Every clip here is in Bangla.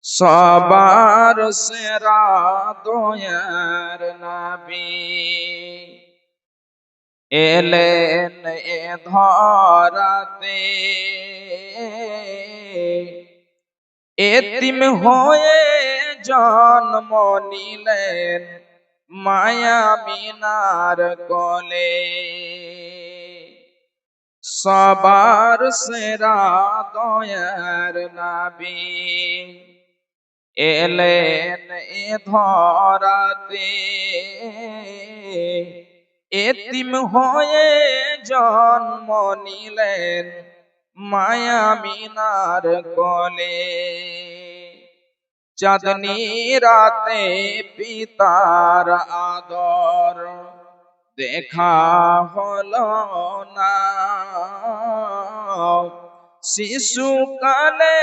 সবার সেরা দয়ার নবী এলেন এ ধরাতে, এতিম হয়ে জন্ম নিলেন মায়া মিনার কোলে। সবার সেরা দয়ার নবী এলেন এ ধরাতে, এতিম হয়ে জন্ম নিলেন মায়া মিনার কোলে। চাঁদনি রাতে পিতার আদর দেখা হলো না, শিশুকালে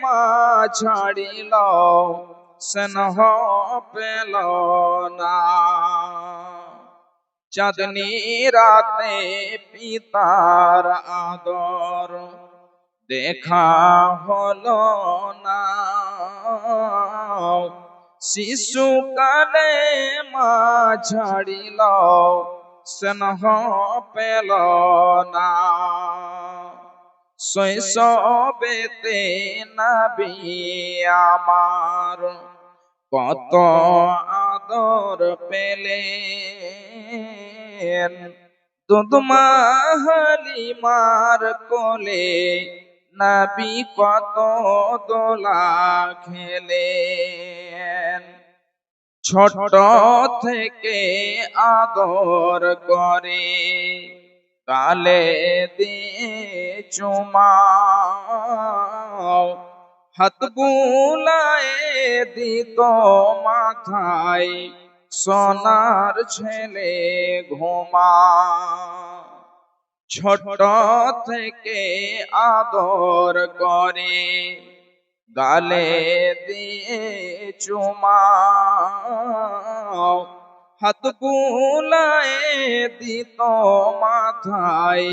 মা ছাড়িল স্নেহ পেল না। চাঁদনি রাতে পিতার আদর দেখা হলো না, শিশুকালে মা ছাড়িল স্নেহ পেল না। শৈশবেতে নবী আমার কত আদর পেলেন, দুধমা হালিমার কোলে নবী কত দোলা খেলেন। ছোট থেকে আদর করে গালে দিয়ে চুমা, হাত বুলায়ে দিত মাথায় সোনার ছেলে ঘুমা। ছোট থেকে আদর করে গালে দিয়ে চুমা, হাত বুলায়ে দিত মাথায়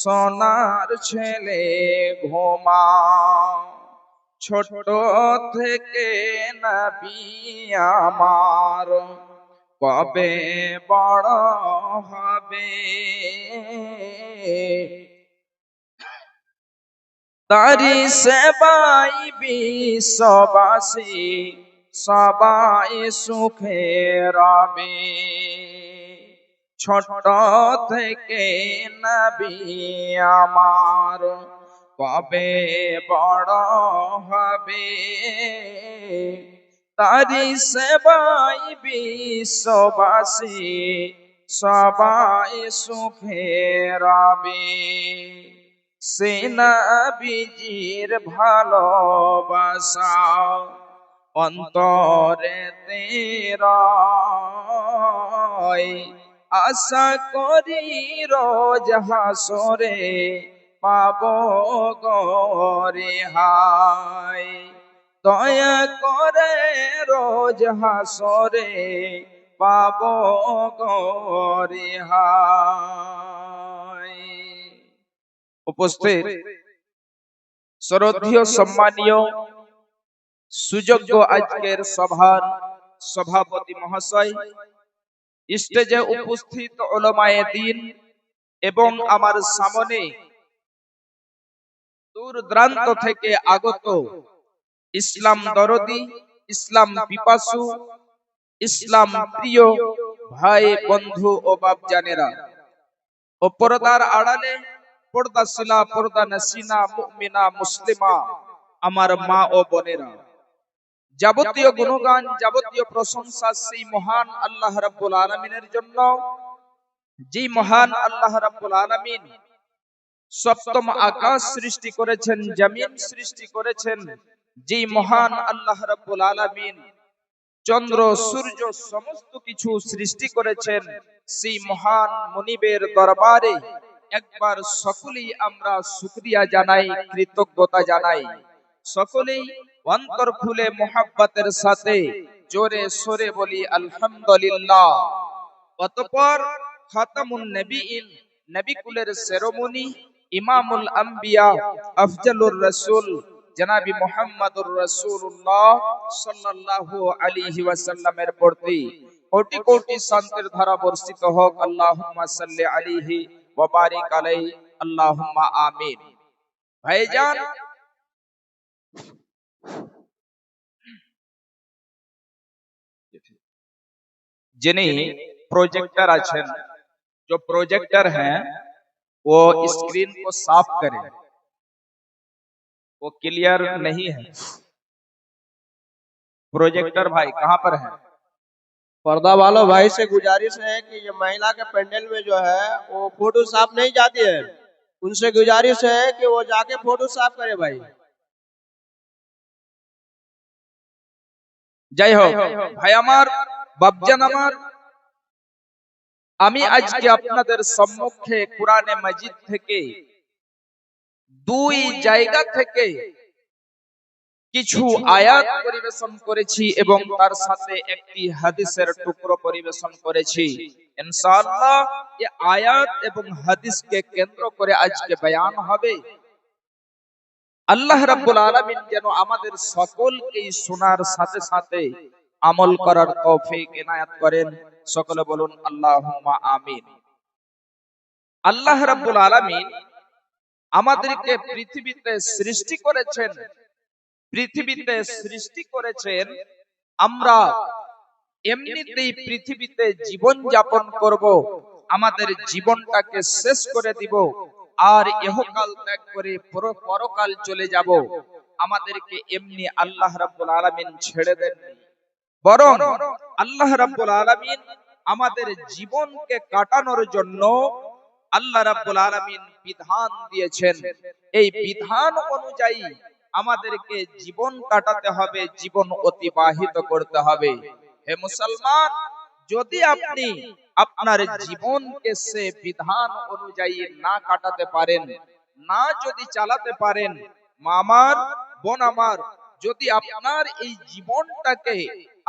সোনার ছেলে ঘুমা। ছোট থেকে নবী আমার কবে বড় হবে, তারি সেবাই বিশ্ববাসী সবাই সুখে রবে। ছোট থেকে নবী আমার কবে বড় হবে, তারি সেবাই বিশ্ববাসী সবাই সুখে রবে। সে নবীজির ভালোবাসা অন্তরেতে রয়, আশা করি রোজ হাসরে পাবো গো রেহাই। দয়া করে রোজ হাসরে পাবো গো রেহাই। উপস্থিত শ্রদ্ধেয় সম্মানীয় সুযোগ্য আজকের সভার সভাপতি মহাশয়, স্টেজে উপস্থিত উলামায়ে দ্বীন এবং আমার সামনে দূর দূরান্ত থেকে আগত ইসলাম দরদি, ইসলাম পিপাসু, ইসলাম প্রিয় ভাই বন্ধু ও বাপজানেরা ও পর্দার আড়ালে পর্দাশীলা পর্দা নসিনা মুমিনা মুসলিমা আমার মা ও বোনেরা, যাবতীয় গুণগান যাবতীয় প্রশংসা সেই মহান আল্লাহ রাব্বুল আলামিনের জন্য, যে মহান আল্লাহ রাব্বুল আলামিন সপ্তম আকাশ সৃষ্টি করেছেন, জমিন সৃষ্টি করেছেন, যে মহান আল্লাহ রাব্বুল আলামিন চন্দ্র সূর্য সমস্ত কিছু সৃষ্টি করেছেন, সেই মহান মুনিবের দরবারে একবার সকলেই আমরা শুকরিয়া জানাই, কৃতজ্ঞতা জানাই। সকলেই অন্তর খুলে মোহাব্বতের সাথে জোরে সোরে বলি আলহামদুলিল্লাহ। অতঃপর খাতামুন নবীন, নবী কুলের শিরোমণি, ইমামুল আম্বিয়া, আফজালুর রাসূল জনাবি মুহাম্মদুর রাসূলুল্লাহ সাল্লাল্লাহু আলাইহি ওয়াসাল্লামের প্রতি কোটি কোটি শান্তির ধারা বর্ষিত হোক। আল্লাহুম্মা সাল্লি আলাইহি ওয়া বারিক আলাইহি, আল্লাহুম্মা আমিন। ভাইজান, যিনি प्रोजेक्टर आछन, जो प्रोजेक्टर हैं वो स्क्रीन को साफ करें, वो क्लियर नहीं है। प्रोजेक्टर भाई कहाँ पर है? पर्दा वालों भाई से गुजारिश है कि ये महिला के पेंडल में जो है वो फोटो साफ नहीं जाती है, उनसे गुजारिश है कि वो जाके फोटो साफ करे भाई। जय हो भाई আমার বাপজান আমার, আমি আজকে আপনাদের সম্মুখে কোরআনে মাজিদ থেকে দুই জায়গা থেকে কিছু আয়াত পরিবেশন করেছি এবং তার সাথে একটি হাদিসের টুকরো পরিবেশন করেছি। ইনশাআল্লাহ এই আয়াত এবং হাদিসকে কেন্দ্র করে আজকে বয়ান হবে। আল্লাহ রাব্বুল আলামিন যেন আমাদের সকলকে শোনার সাথে সাথে আমল করার তৌফিক ইনায়াত করেন। সকলে বলুন আল্লাহুম্মা আমিন। আল্লাহ রাব্বুল আলামিন আমাদেরকে পৃথিবীতে সৃষ্টি করেছেন আমরা এমনিতেই পৃথিবীতে জীবন যাপন করব, আমাদের জীবনটাকে শেষ করে দিব আর ইহকাল ত্যাগ করে পরকাল চলে যাব। আমাদেরকে এমনি আল্লাহ রাব্বুল আলামিন ছেড়ে দেন, বরং আল্লাহ রাব্বুল আলামিন আমাদের জীবনকে কাটানোর জন্য আল্লাহ রাব্বুল আলামিন বিধান দিয়েছেন। এই বিধান অনুযায়ী আমাদেরকে জীবন কাটাতে হবে, জীবন অতিবাহিত করতে হবে। হে মুসলমান, যদি আপনি আপনার জীবনকে সে বিধান অনুযায়ী না কাটাতে পারেন, না যদি চালাতে পারেন, মা আমার, বোন আমার, যদি আপনার এই জীবনটাকে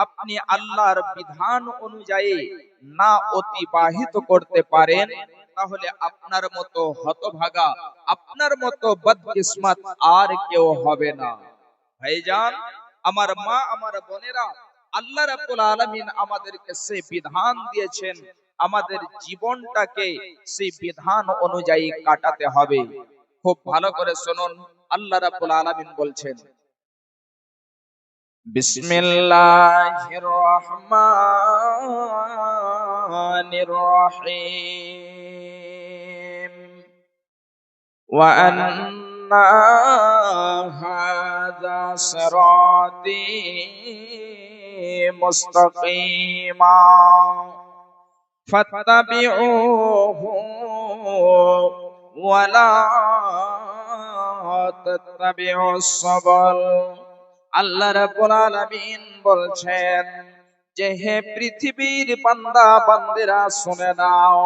আপনি আল্লাহর বিধান অনুযায়ী না অতিবাহিত করতে পারেন, তাহলে আপনার মতো হতভাগা, আপনার মতো বদকিসমত আর কেউ হবে না। ভাইজান আমার, মা আমার, বোনেরা, আল্লাহ রাব্বুল আলামিন আমাদেরকে সেই বিধান দিয়েছেন, আমাদের জীবনটাকে সেই বিধান অনুযায়ী কাটাতে হবে। খুব ভালো করে শুনুন, আল্লাহ রাব্বুল আলামিন বলছেন, বিসমিল্লাহির রহমানির রহিম, ওয়া আন্না হাযা সিরাতী মুস্তাকিমা ফাত্তাবিউহু ওয়া লা তাত্তাবিউস সাবল। আল্লাহ রাব্বুল আলামিন বলছেন যে হে পৃথিবীর বান্দা বান্দিরা শুনে নাও,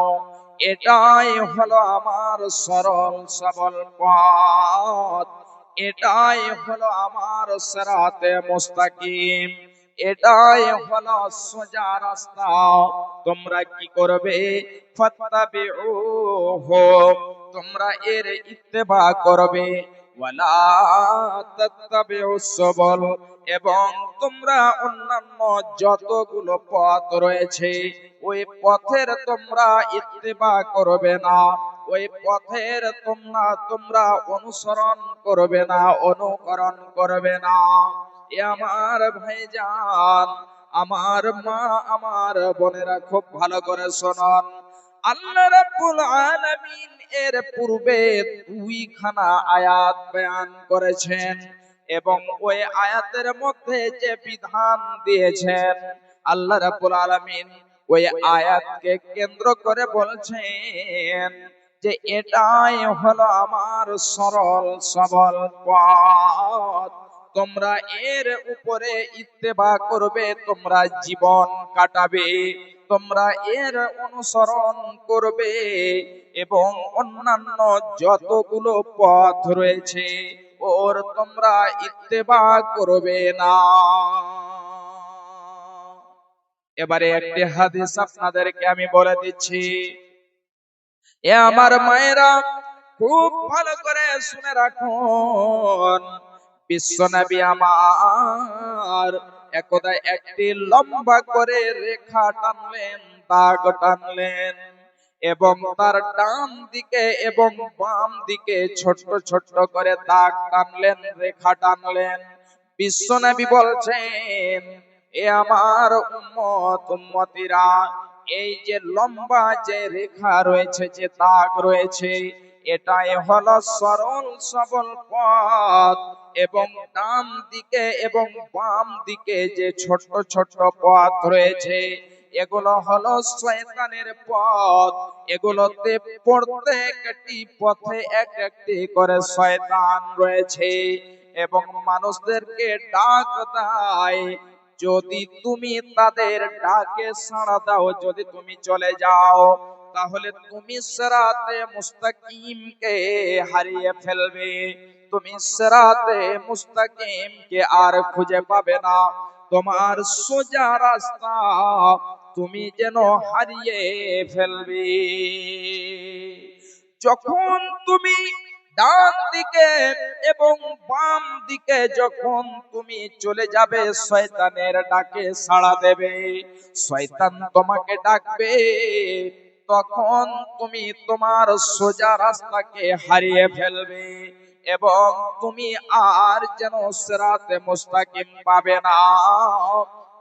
এটাই হলো আমার সরল সবল পথ, এটাই হলো আমার সিরাতে মুস্তাকিম, এটাই হলো সোজা রাস্তা। তোমরা কি করবে? ফাত্তাবিউহু, তোমরা এর ইত্তেবা করবে, ওয়ালা তাত্তাবিউস সাবল, এবং তোমরা অন্যান্য যতগুলো পথ রয়েছে ওই পথের তোমরা ইত্তেবা করবে না, ওই পথের তোমরা অনুসরণ করবে না, অনুকরণ করবে না। এ আমার ভাইজান, আমার মা, আমার বোনেরা, খুব ভালো করে শুনুন। আল্লাহ রাব্বুল আলামিন এর পূর্বে দুইখানা আয়াত বয়ান করেছেন এবং ওই আয়াতের মধ্যে যে বিধান দিয়েছেন, আল্লাহ রাব্বুল আলামিন ওই আয়াতকে কেন্দ্র করে বলছেন যে এটাই হলো আমার সরল সবল পথ, তোমরা এর উপরে ইত্তেবা করবে, তোমরা জীবন কাটাবে, তোমরা এর অনুসরণ করবে এবং অন্যান্য যতগুলো পথ রয়েছে ওর তোমরা ইত্তেবা করবে না। এবারে একটি হাদিস আপনাদেরকে আমি বলে দিচ্ছি। এ আমার মায়েরা, খুব ভালো করে শুনে রাখুন। বিশ্বনবী আমার একদা একটি লম্বা করে রেখা টানলেন, দাগ টানলেন, এবং তার ডান দিকে এবং বাম দিকে ছোট্ট ছোট্ট করে দাগ টানলেন, রেখা টানলেন। বিশ্বনবী বলছেন, এ আমার উম্মতিরা, এই যে লম্বা যে রেখা রয়েছে, যে দাগ রয়েছে, এটাই হলো সরল সবল পথ, এবং ডান দিকে এবং বাম দিকে যে ছোট ছোট পথ রয়েছে, এগুলো হলো শয়তানের পথ। এগুলোতে প্রত্যেকটি পথে এক একটি করে শয়তান রয়েছে এবং মানুষদেরকে ডাক দেয়। যদি তুমি তাদের ডাকে সাড়া দাও, যদি তুমি চলে যাও, তাহলে তুমি সিরাতে মুস্তাকিমকে হারিয়ে ফেলবে। তুমি সিরাতে মুস্তাকিমকে আর খুঁজে পাবে না। তোমার সোজা রাস্তা তুমি যেন হারিয়ে ফেলবে। যখন তুমি ডান দিকে এবং বাম দিকে যখন তুমি চলে যাবে, শয়তানের ডাকে সাড়া দেবে, শয়তান তোমাকে ডাকবে, তখন তুমি তোমার সোজা রাস্তাকে হারিয়ে ফেলবে এবং তুমি আর যেন সিরাতে মুস্তাকিম পাবে না।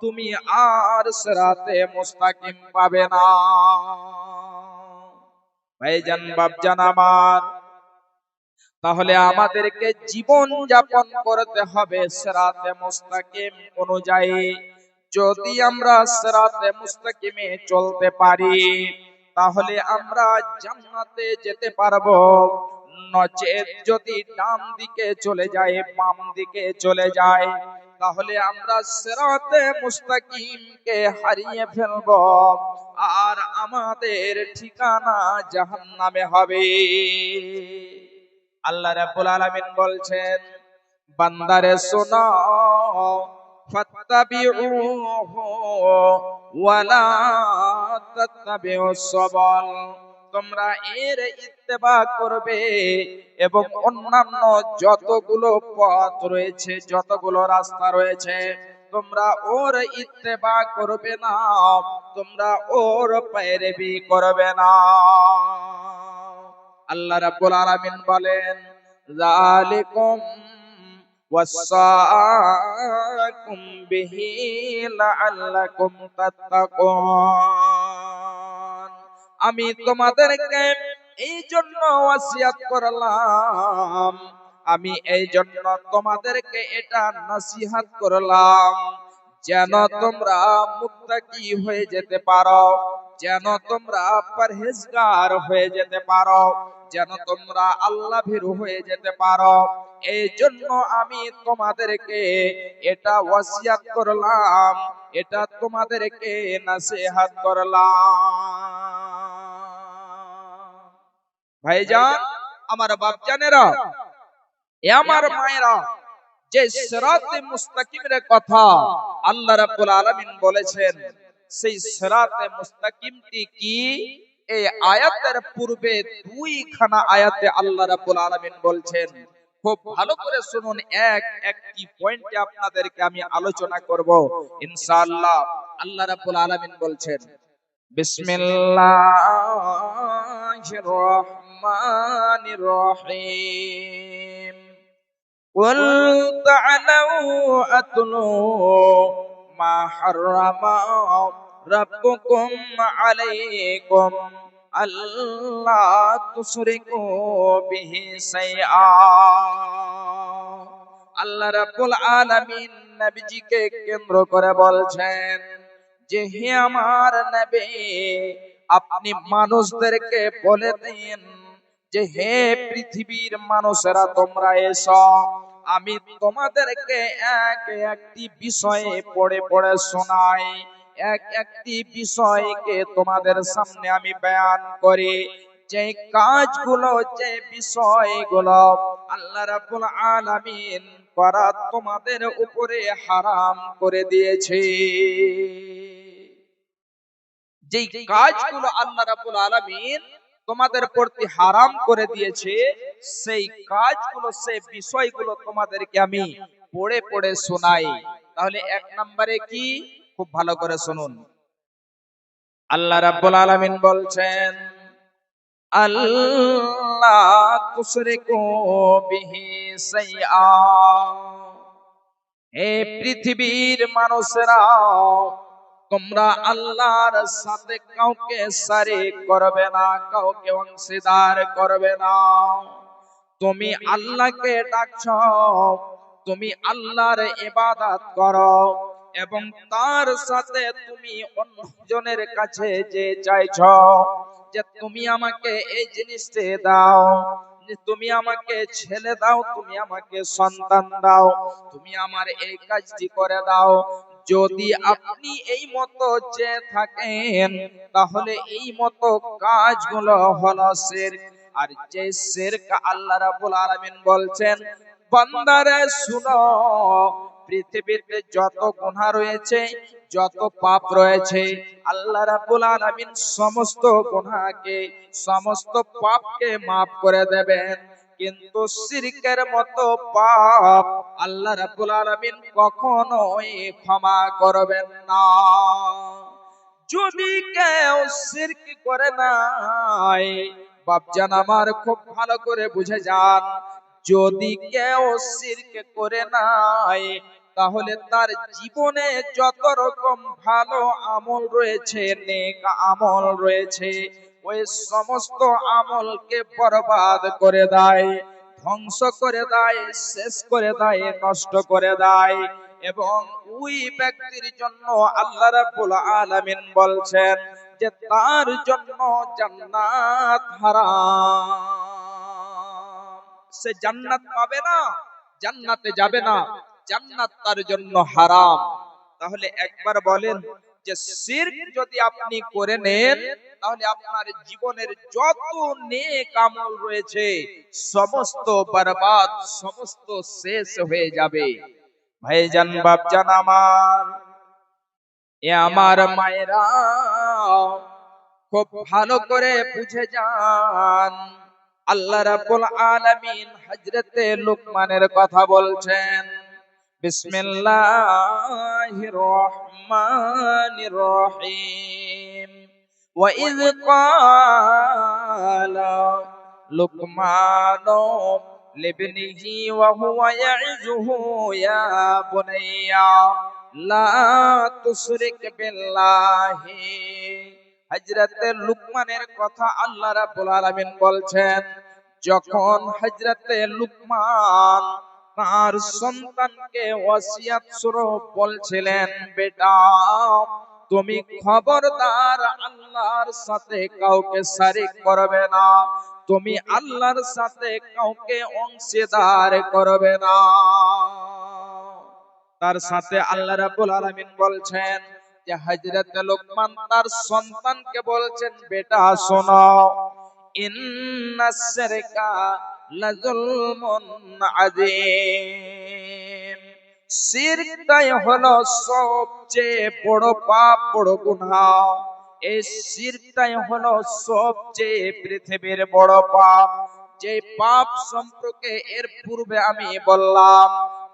তুমি আর সিরাতে মুস্তাকিম পাবে না। ভাইজান, বাপজান আমার, তাহলে আমাদেরকে জীবন যাপন করতে হবে সিরাতে মুস্তাকিম অনুযায়ী। যদি আমরা সিরাতে মুস্তাকিমে চলতে পারি, তাহলে আমরা জান্নাতে যেতে পারবো। নচেত যদি ডান দিকে চলে যায়, বাম দিকে চলে যায়, তাহলে আমরা সিরাতে মুস্তাকিমকে হারিয়ে ফেলবো আর আমাদের ঠিকানা জাহান্নামে হবে। আল্লাহ রাব্বুল আলামিন বলছেন, বান্দারে শোনো, ফাত্তাবিউহু ওয়ালা তাত্তাবিউস সাবাল, তোমরা এর ইত্তেবা করবে এবং অন্যান্য যতগুলো পথ রয়েছে, যতগুলো রাস্তা রয়েছে, তোমরা ওর ইত্তেবা করবে না, তোমরা ওর পেরবি করবে না। আল্লাহ রাব্বুল আলামিন বলেন, যালিকুম ওয়াসাকুম বিহি লাআল্লাকুম তাত্তাকুন, আমি তোমাদেরকে এই জন্য ওয়াসিয়াত করলাম, আমি এই জন্য তোমাদেরকে এটা নসিহত করলাম, যেন তোমরা মুত্তাকি হয়ে যেতে পারো, যেন তোমরা পরহেজগার হয়ে যেতে পারো, যেন তোমরা আল্লাহ ভীরু হয়ে যেতে পারো। এই জন্য আমি তোমাদেরকে এটা ওয়াসিয়াত করলাম, এটা তোমাদেরকে নসিহত করলাম। ভাইজান, আমার বাপজানেরা, এ আমার মায়েরা, যে সিরাতে মুস্তাকিমের কথা আল্লাহ রাব্বুল আলামিন বলেছেন, সেই সিরাতে মুস্তাকিমটি কি? এই আয়াতের পূর্বে দুইখানা আয়াতে আল্লাহ রাব্বুল আলামিন বলছেন। খুব ভালো করে শুনুন, একটি পয়েন্টে আপনাদেরকে আমি আলোচনা করব ইনশাআল্লাহ। আল্লাহ রাব্বুল আলামিন বলছেন, বিসমিল্লাহির রহমানির রহিম, قل تعالوا أتلوا ما حرم ربكم عليكم ألا تشركوا به شيئا। আল্লাহ রাব্বুল আলামিন নবীজিকে কেন্দ্র করে বলছেন যে, হে আমার নবী, আপনি মানুষদেরকে বলে দিন যে, হে পৃথিবীর মানুষেরা, তোমরা এসো, আমি তোমাদেরকে একটি বিষয়ে পড়ে পড়ে শোনাই, একটি বিষয়কে তোমাদের সামনে আমি বয়ান করি, যে কাজগুলো, যে বিষয়গুলো আল্লাহ রাব্বুল আলামিন করা তোমাদের উপরে হারাম করে দিয়েছে। যেই কাজগুলো আল্লাহ রাব্বুল আলামিন তোমাদের প্রতি হারাম করে দিয়েছে, সেই কাজগুলো, সেই বিষয়গুলো তোমাদেরকে আমি পড়ে পড়ে শোনাই। তাহলে এক নম্বরে কি, খুব ভালো করে শুনুন। আল্লাহ রাব্বুল আলামিন বলছেন, আল্লাহ তুশরিকু বিহি শাইআ। হে পৃথিবীর মানুষেরা, তোমরা আল্লাহর সাথে কাউকে শরীক করবে না, কাউকে অংশীদার করবে না। তুমি আল্লাহকে ডাকছো, তুমি আল্লাহর ইবাদত করো, এবং তার সাথে তুমি অন্যজনের কাছে যে চাইছো যে তুমি আমাকে এই জিনিসটা দাও, যে তুমি আমাকে ছেলে দাও, তুমি আমাকে সন্তান দাও, তুমি আমার এই কাজটি করে দাও, যদি আপনি এই মতো চেয়ে থাকেন, তাহলে এই মতো কাজগুলো হলো শিরক। আর যে শিরক আল্লাহ রাব্বুল আলামিন বলছেন, বান্দারে শুনো, পৃথিবীতে যত গুনাহ রয়েছে, যত পাপ রয়েছে, আল্লাহ রাব্বুল আলামিন সমস্ত গুনাহকে, সমস্ত পাপকে maaf করে দেবেন। কিন্তু শিরকের মতো পাপ আল্লাহ রাব্বুল আলামিন কখনোই ক্ষমা করবেন না। যদি কেউ শিরক করে নাই, বাপজান আমার খুব ভালো করে বুঝে যান, যদি কেউ শিরক করে নাই, তাহলে তার জীবনে যত রকম ভালো আমল রয়েছে, নেক আমল রয়েছে, ওই সমস্ত আমলকে বরবাদ করে দেয়, ধ্বংস করে দেয়, শেষ করে দেয়, নষ্ট করে দেয়। এবং ওই ব্যক্তির জন্য আল্লাহ রাব্বুল আলামিন বলছেন যে তার জন্য জান্নাত হারাম, সে জান্নাত পাবে না, জান্নাতে যাবে না, জান্নাত তার জন্য হারাম। তাহলে একবার বলেন যে শিরক যদি আপনি করে নেন, তাহলে আপনার জীবনের যত নেক আমল রয়েছে সমস্ত বরবাদ, সমস্ত শেষ হয়ে যাবে। ভাইজান, বাপজান আমার, এ আমার মায়েরা, খুব ভালো করে বুঝে যান। আল্লাহ রাব্বুল আলামিন হযরতে লুকমানের কথা বলছেন, বিসমিল্লাহির রহমানির রহিম। ওয়া ইয ক্বালা লুকমানু লিবনিহি ওয়া হুয়া ইয়াইযুহু ইয়া বুনাইয়া লা তুশরিক বিল্লাহি। হযরতে লুকমানের কথা আল্লাহ রাব্বুল আলামিন বলছেন, যখন হযরতে লুকমান তার সন্তানকে ওসিয়ত স্বরূপ বলছিলেন, বেটা তুমি খবরদার আল্লাহর সাথে কাউকে শরীক করবে না, তুমি আল্লাহর সাথে কাউকে অংশীদার করবে না। তার সাথে আল্লাহ রাব্বুল আলামিন বলছেন যে হযরত লুকমান তার সন্তানকে বলছেন, বেটা শোনো, ইন্নাস শিরকা লাযুলমুন আযীম। শিরকটাই হলো সবচেয়ে বড় পাপ, বড় গুনাহ। এই শিরকটাই হলো সবচেয়ে পৃথিবীর বড় পাপ। যে পাপ সম্পর্কে এর পূর্বে আমি বললাম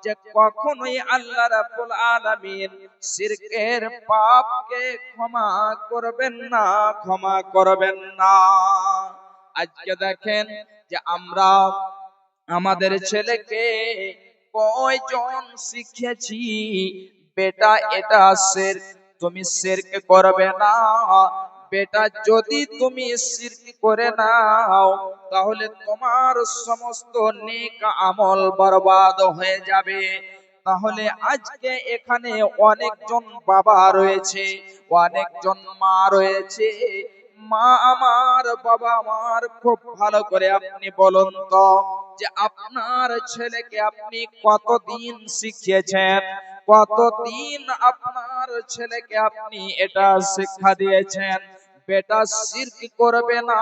যে কখনোই আল্লাহ রাব্বুল আলামিন শিরকের পাপকে ক্ষমা করবেন না, ক্ষমা করবেন না। আজকে দেখেন যে আমরা আমাদের ছেলেকে কয়জন শিখিয়েছি, বেটা এটা শিরক, তুমি শিরক করবে না। বেটা যদি তুমি শিরক করে নাও, তাহলে তোমার সমস্ত নেক আমল বরবাদ হয়ে যাবে। তাহলে আজকে এখানে অনেকজন বাবা রয়েছে, অনেকজন মা রয়েছে। মা আমার, বাবা আমার, খুব ভালো করে আপনি বলুন তো যে আপনার ছেলেকে আপনি কতদিন শিখিয়েছেন, কতদিন আপনার ছেলেকে আপনি এটা শিক্ষা দিয়েছেন, বেটা শিরক করবে না,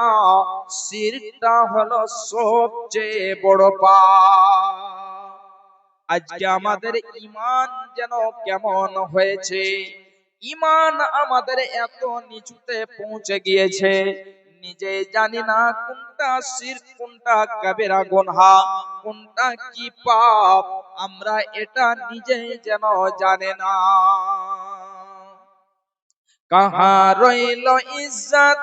শিরকটা হলো সবচেয়ে বড় পাপ। আজকে আমাদের ঈমান যেন কেমন হয়েছে, ঈমান আমাদের এত নিচুতে পৌঁছে গিয়েছে, নিজে জানি না কোনটা শিরক, কোনটা কাবিরা গুনাহ, কোনটা কি পাপ, আমরা এটা নিজেই যেন জানি না। কাহা রইল ইজ্জত